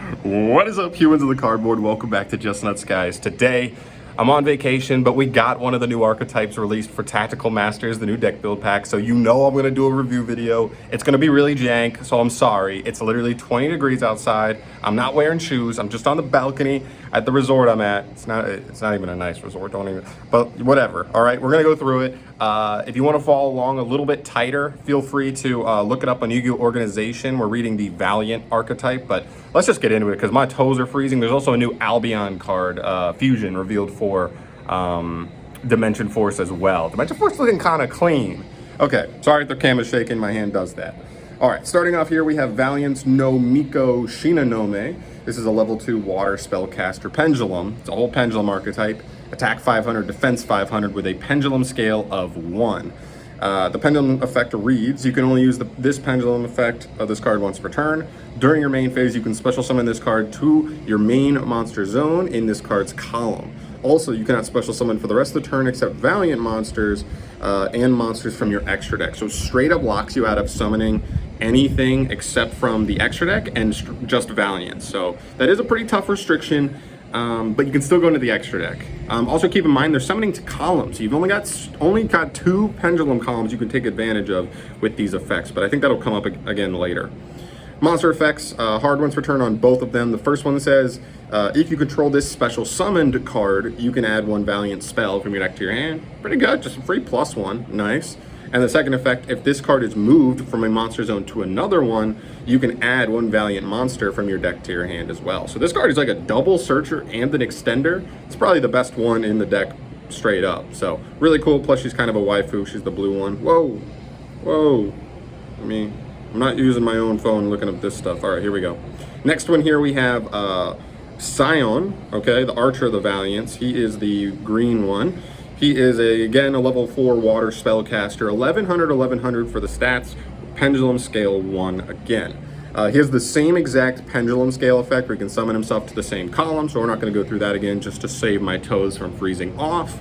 What is up, humans of the cardboard? Welcome back to Just Nuts, guys. Today, I'm on vacation, but we got one of the new archetypes released for Tactical Masters, the new deck build pack. So you know I'm going to do a review video. It's going to be really jank, so I'm sorry. It's literally 20 degrees outside. I'm not wearing shoes. I'm just on the balcony at the resort I'm at. It's not even a nice resort. Don't even. But whatever. All right, we're going to go through it. If you want to follow along a little bit tighter, feel free to look it up on Yu-Gi-Oh! Organization. We're reading the Valiant archetype, but let's just get into it because my toes are freezing. There's also a new Albion card, Fusion, revealed for Dimension Force as well. Dimension Force looking kind of clean. Okay, sorry if the camera's shaking, my hand does that. All right, starting off here, we have Valiance no Miko Shinonome. This is a level 2 water spellcaster pendulum. It's a whole pendulum archetype. Attack 500, defense 500 with a pendulum scale of 1. The pendulum effect reads, you can only use this pendulum effect of this card once per turn. During your main phase, you can special summon this card to your main monster zone in this card's column. Also, you cannot special summon for the rest of the turn except Valiant monsters and monsters from your extra deck. So straight up locks you out of summoning anything except from the extra deck and just Valiant. So that is a pretty tough restriction. But you can still go into the extra deck. Also keep in mind they're summoning to columns. You've only got 2 pendulum columns you can take advantage of with these effects, but I think that'll come up again later. Monster effects, hard ones return on both of them. The first one says, if you control this special summoned card, you can add 1 Valiant spell from your deck to your hand. Pretty good, just a free +1, nice. And the second effect, if this card is moved from a monster zone to another one, you can add 1 Valiant monster from your deck to your hand as well. So this card is like a double searcher and an extender. It's probably the best one in the deck straight up. So really cool, plus she's kind of a waifu. She's the blue one. Whoa, whoa. I'm not using my own phone looking up this stuff. All right, here we go. Next one here we have Scion, okay, the Archer of the Valiance. He is the green one. He is, again, a level 4 water spellcaster, 1100 for the stats, pendulum scale 1 again. He has the same exact pendulum scale effect where he can summon himself to the same column, so we're not going to go through that again just to save my toes from freezing off.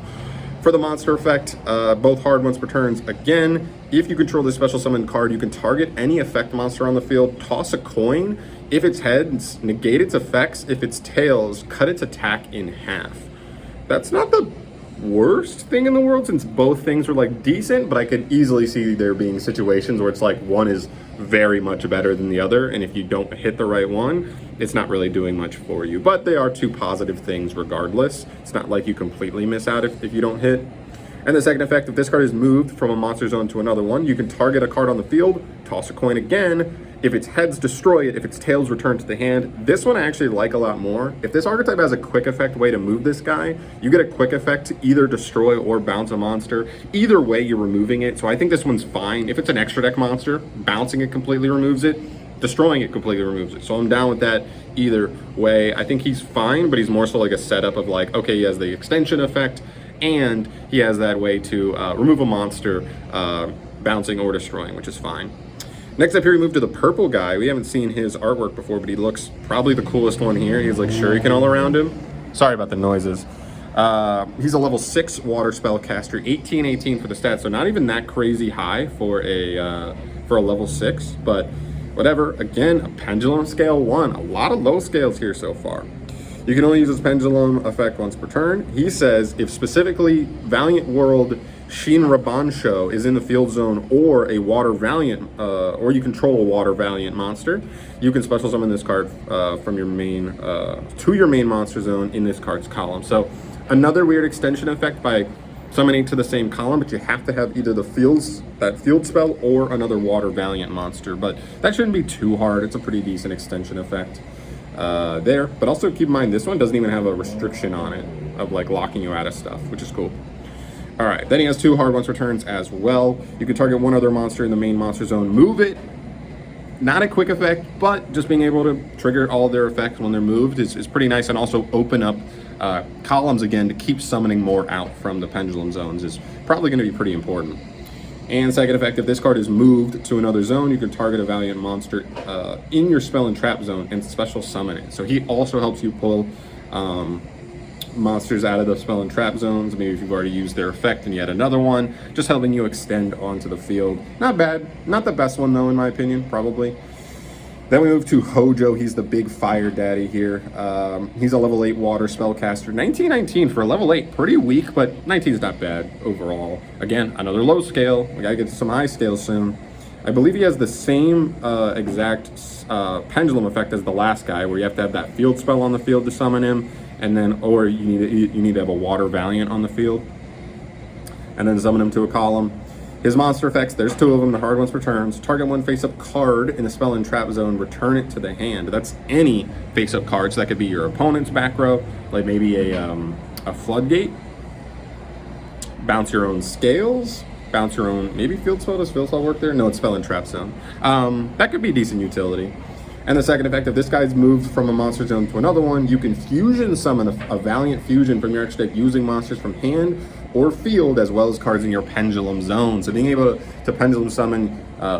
For the monster effect, both hard ones per turns. Again, if you control this special summon card, you can target any effect monster on the field, toss a coin. If its heads, negate its effects. If its tails, cut its attack in half. That's not the worst thing in the world since both things are like decent, but I could easily see there being situations where it's like one is very much better than the other, and if you don't hit the right one, it's not really doing much for you. But they are 2 positive things regardless. It's not like you completely miss out if you don't hit. And the second effect, if this card is moved from a monster zone to another one, you can target a card on the field, toss a coin again. If its heads, destroy it. If its tails, return to the hand. This one I actually like a lot more. If this archetype has a quick effect way to move this guy, you get a quick effect to either destroy or bounce a monster. Either way, you're removing it. So I think this one's fine. If it's an extra deck monster, bouncing it completely removes it. Destroying it completely removes it. So I'm down with that either way. I think he's fine, but he's more so like a setup of like, okay, he has the extension effect, and he has that way to remove a monster, bouncing or destroying, which is fine. Next up here, we move to the purple guy. We haven't seen his artwork before, but he looks probably the coolest one here. He has like shuriken all around him. Sorry about the noises. He's a level 6 water spellcaster, 18 for the stats, so not even that crazy high for a level 6, but whatever. Again, a pendulum scale 1. A lot of low scales here so far. You can only use this pendulum effect once per turn. He says if specifically Valiant World Shinrabansho is in the field zone or a water Valiant, or you control a water Valiant monster, you can special summon this card from your main to your main monster zone in this card's column. So another weird extension effect by summoning to the same column, but you have to have either that field spell or another water Valiant monster. But that shouldn't be too hard. It's a pretty decent extension effect there. But also keep in mind this one doesn't even have a restriction on it of like locking you out of stuff, which is cool. All right, then he has 2 hard ones returns as well. You can target one other monster in the main monster zone, move it. Not a quick effect, but just being able to trigger all their effects when they're moved is pretty nice, and also open up columns again to keep summoning more out from the pendulum zones is probably going to be pretty important. And second effect, if this card is moved to another zone, you can target a Valiant monster in your spell and trap zone and special summon it. So he also helps you pull monsters out of the spell and trap zones. Maybe if you've already used their effect and you had another one, just helping you extend onto the field. Not bad. Not the best one though, in my opinion, probably. Then we move to Hojo. He's the big fire daddy here. He's a level 8 water spellcaster. 1919 for a level 8. Pretty weak, but 19 is not bad overall. Again, another low scale. We gotta get to some high scales soon. I believe he has the same exact pendulum effect as the last guy, where you have to have that field spell on the field to summon him, and then, or you need to have a water Valiant on the field, and then summon him to a column. His monster effects, there's 2 of them, the hard ones for turns. Target 1 face-up card in the spell and trap zone, return it to the hand. That's any face-up card, so that could be your opponent's back row, like maybe a floodgate. Bounce your own scales, bounce your own, maybe field spell. Does field spell work there? No, it's spell and trap zone. That could be decent utility. And the second effect, if this guy's moved from a monster zone to another one, you can fusion summon a Valiant fusion from your extra deck using monsters from hand or field, as well as cards in your pendulum zone. So being able to pendulum summon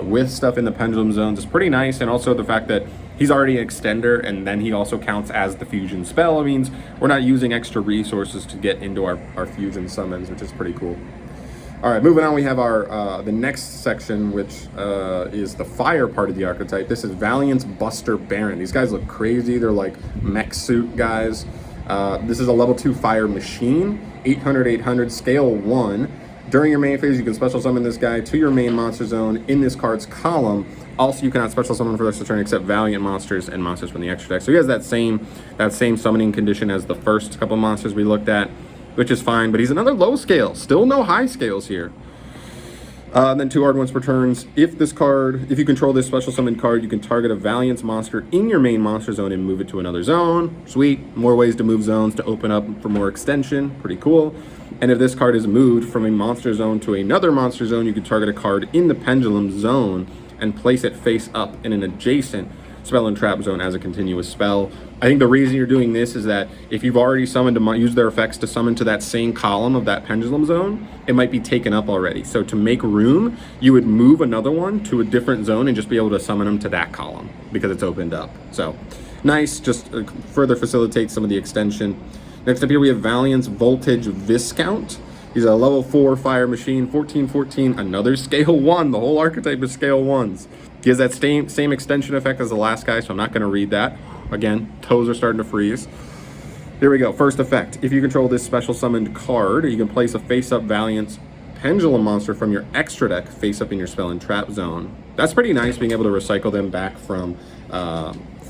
with stuff in the pendulum zones is pretty nice. And also the fact that he's already an extender, and then he also counts as the fusion spell. It means we're not using extra resources to get into our fusion summons, which is pretty cool. All right, moving on, we have our the next section, which is the fire part of the archetype. This is Valiance Buster Baron. These guys look crazy. They're like mech suit guys. This is a level 2 fire machine, 800, scale 1. During your main phase, you can special summon this guy to your main monster zone in this card's column. Also, you cannot special summon for the rest of the turn except Valiant monsters and monsters from the extra deck. So he has that same summoning condition as the first couple monsters we looked at, which is fine, but he's another low scale. Still no high scales here. And then 2 hard ones per turns. If you control this special summon card, you can target a Valiance monster in your main monster zone and move it to another zone. Sweet. More ways to move zones to open up for more extension. Pretty cool. And if this card is moved from a monster zone to another monster zone, you can target a card in the pendulum zone and place it face up in an adjacent spell and trap zone as a continuous spell. I think the reason you're doing this is that if you've already summoned to use their effects to summon to that same column of that pendulum zone, it might be taken up already. So to make room, you would move another one to a different zone and just be able to summon them to that column because it's opened up. So nice, just further facilitates some of the extension. Next up here we have Valiance Voltage Viscount. He's a level 4 fire machine, 14, another scale 1. The whole archetype is scale 1s. He has that same extension effect as the last guy, so I'm not going to read that. Again, toes are starting to freeze. Here we go. First effect. If you control this special summoned card, you can place a face-up Valiance Pendulum monster from your extra deck face up in your spell and trap zone. That's pretty nice, being able to recycle them back from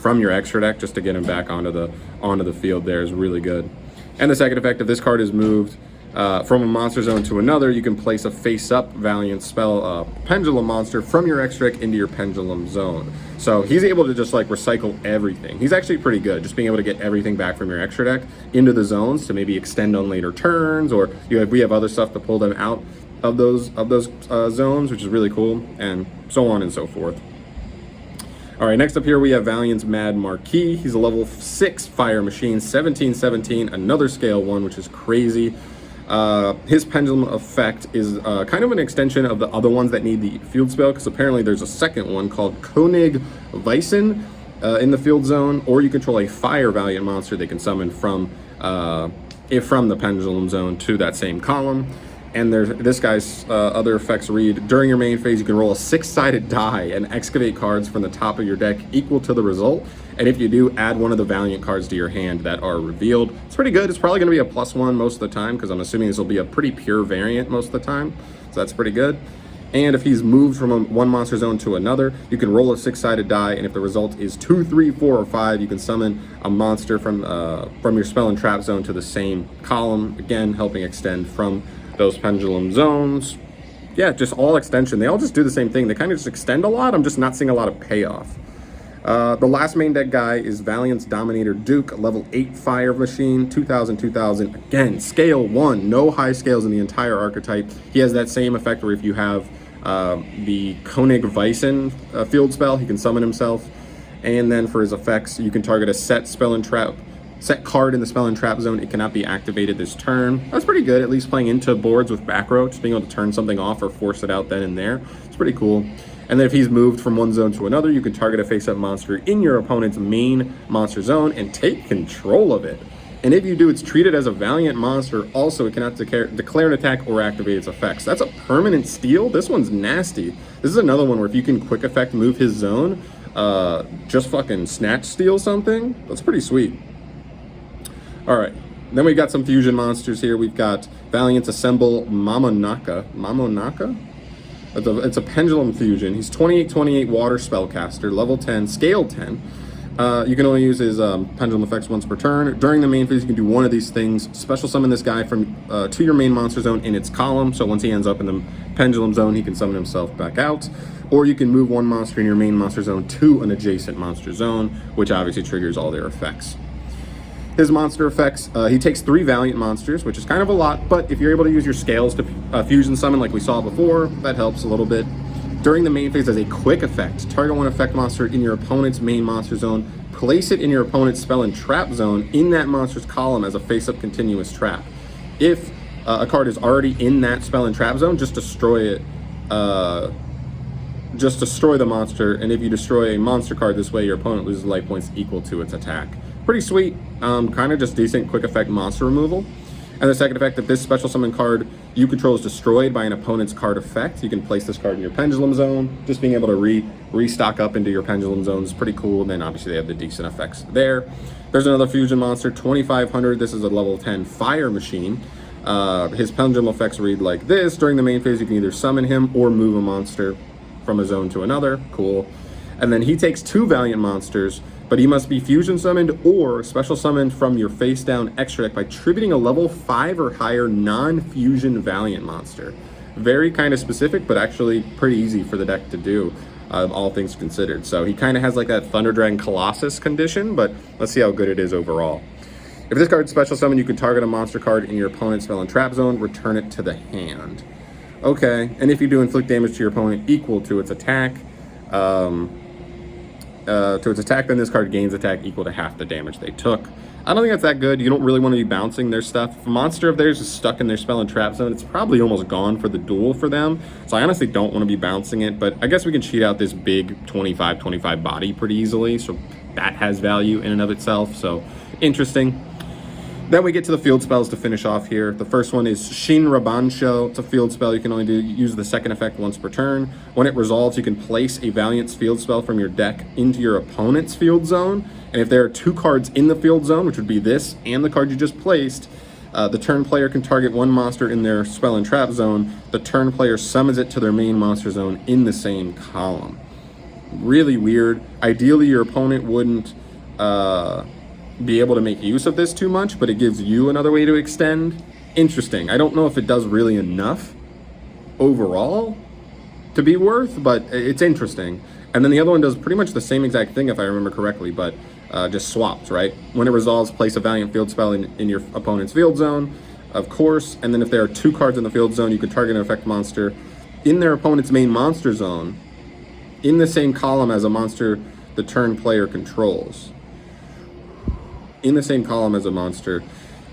your extra deck just to get them back onto the field there is really good. And the second effect, if this card is moved from a monster zone to another, you can place a face-up Valiant spell Pendulum monster from your extra deck into your Pendulum zone. So he's able to just like recycle everything. He's actually pretty good, just being able to get everything back from your extra deck into the zones to maybe extend on later turns, or we have other stuff to pull them out of those zones, which is really cool, and so on and so forth. All right, next up here we have Valiance Mad Marquis. He's a level 6 fire machine, 17, another scale 1, which is crazy. His pendulum effect is kind of an extension of the other ones that need the field spell, because apparently there's a second one called Koenig Weissen in the field zone, or you control a fire Valiant monster they can summon from the pendulum zone to that same column. And this guy's other effects read, during your main phase, you can roll a 6-sided die and excavate cards from the top of your deck equal to the result. And if you do, add one of the Valiant cards to your hand that are revealed. It's pretty good. It's probably going to be a +1 most of the time, because I'm assuming this will be a pretty pure variant most of the time. So that's pretty good. And if he's moved from one monster zone to another, you can roll a 6-sided die, and if the result is 2, 3, 4, or 5, you can summon a monster from your spell and trap zone to the same column, again helping extend from those pendulum zones. Yeah, just all extension. They all just do the same thing. They kind of just extend a lot. I'm just not seeing a lot of payoff. The last main deck guy is Valiance Dominator Duke, level 8 fire machine, 2000. Again, scale 1, no high scales in the entire archetype. He has that same effect where if you have the Koenig Weissen field spell, he can summon himself. And then for his effects, you can target a set card in the spell and trap zone. It cannot be activated this turn. That's pretty good, at least playing into boards with back row, just being able to turn something off or force it out then and there. It's pretty cool. And then if he's moved from one zone to another, you can target a face-up monster in your opponent's main monster zone and take control of it. And if you do, it's treated as a Valiant monster. Also, it cannot declare an attack or activate its effects. That's a permanent steal. This one's nasty. This is another one where if you can quick effect move his zone, just fucking snatch steal something. That's pretty sweet. All right. Then we got some fusion monsters here. We've got Valiance Assemble Mamonaka. It's a pendulum fusion. He's 28/28 water spellcaster, level 10, scale 10. You can only use his pendulum effects once per turn. During the main phase, you can do one of these things. Special summon this guy from to your main monster zone in its column. So once he ends up in the pendulum zone, he can summon himself back out. Or you can move one monster in your main monster zone to an adjacent monster zone, which obviously triggers all their effects. His monster effects, he takes 3 Valiant monsters, which is kind of a lot, but if you're able to use your scales to fusion summon like we saw before, that helps a little bit. During the main phase, as a quick effect, target one effect monster in your opponent's main monster zone, place it in your opponent's spell and trap zone in that monster's column as a face-up continuous trap. If a card is already in that spell and trap zone, just destroy it. Just destroy the monster, and if you destroy a monster card this way, your opponent loses life points equal to its attack. Pretty sweet, kind of just decent quick effect monster removal. And the second effect, if this special summon card you control is destroyed by an opponent's card effect, you can place this card in your pendulum zone. Just being able to restock up into your pendulum zone is pretty cool. And then obviously they have the decent effects there. There's another fusion monster, 2500. This is a level 10 fire machine. His pendulum effects read like this. During the main phase, you can either summon him or move a monster from a zone to another. Cool. And then he takes 2 Valiant monsters, but he must be fusion summoned or special summoned from your face down extra deck by tributing a level 5 or higher non-fusion Valiant monster. Very kind of specific, but actually pretty easy for the deck to do, all things considered. So he kind of has like that Thunder Dragon Colossus condition, but let's see how good it is overall. If this card's special summon, you can target a monster card in your opponent's spell and trap zone, return it to the hand. Okay, and if you do inflict damage to your opponent equal to its attack, then this card gains attack equal to half the damage they took. I don't think that's that good. You don't really want to be bouncing their stuff. If a monster of theirs is stuck in their spell and trap zone, it's probably almost gone for the duel for them. So I honestly don't want to be bouncing it, but I guess we can cheat out this big 25/25 body pretty easily. So that has value in and of itself. So interesting. Then we get to the field spells to finish off here. The first one is Shinrabansho. It's a field spell. You can only use the second effect once per turn. When it resolves, you can place a Valiance field spell from your deck into your opponent's field zone. And if there are 2 cards in the field zone, which would be this and the card you just placed, the turn player can target one monster in their spell and trap zone. The turn player summons it to their main monster zone in the same column. Really weird. Ideally, your opponent wouldn't be able to make use of this too much, but it gives you another way to extend. Interesting. I don't know if it does really enough overall to be worth, but it's interesting. And then the other one does pretty much the same exact thing, if I remember correctly, but just swapped, right? When it resolves, place a Valiant field spell in your opponent's field zone, of course. And then if there are 2 cards in the field zone, you can target an effect monster in their opponent's main monster zone in the same column as a monster the turn player controls. In the same column as a monster.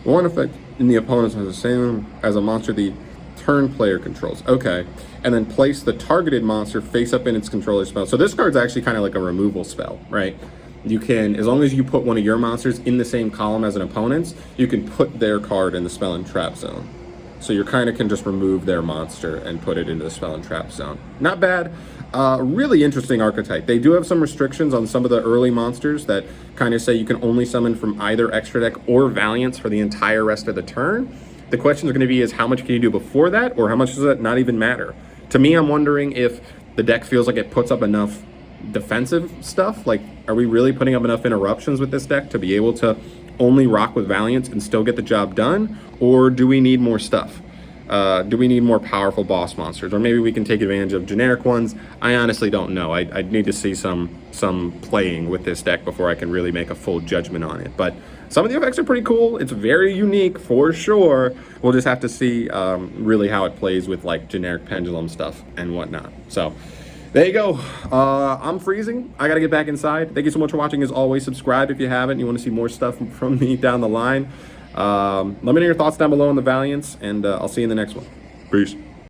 One effect in the opponent's has the same as a monster the turn player controls. Okay. And then place the targeted monster face up in its controller spell. So this card's actually kind of like a removal spell, right? You can, as long as you put one of your monsters in the same column as an opponent's, you can put their card in the spell and trap zone. So you kind of can just remove their monster and put it into the spell and trap zone. Not bad. Really interesting archetype. They do have some restrictions on some of the early monsters that kind of say you can only summon from either extra deck or Valiance for the entire rest of the turn. The question is going to be is how much can you do before that, or how much does that not even matter? To me, I'm wondering if the deck feels like it puts up enough defensive stuff. Like, are we really putting up enough interruptions with this deck to be able to only rock with Valiance and still get the job done? Or do we need more stuff? Do we need more powerful boss monsters? Or maybe we can take advantage of generic ones? I honestly don't know. I'd need to see some playing with this deck before I can really make a full judgment on it. But some of the effects are pretty cool. It's very unique for sure. We'll just have to see really how it plays with like generic pendulum stuff and whatnot. So there you go. I'm freezing. I got to get back inside. Thank you so much for watching. As always, subscribe if you haven't. You want to see more stuff from me down the line. Let me know your thoughts down below on the Valiance, and I'll see you in the next one. Peace.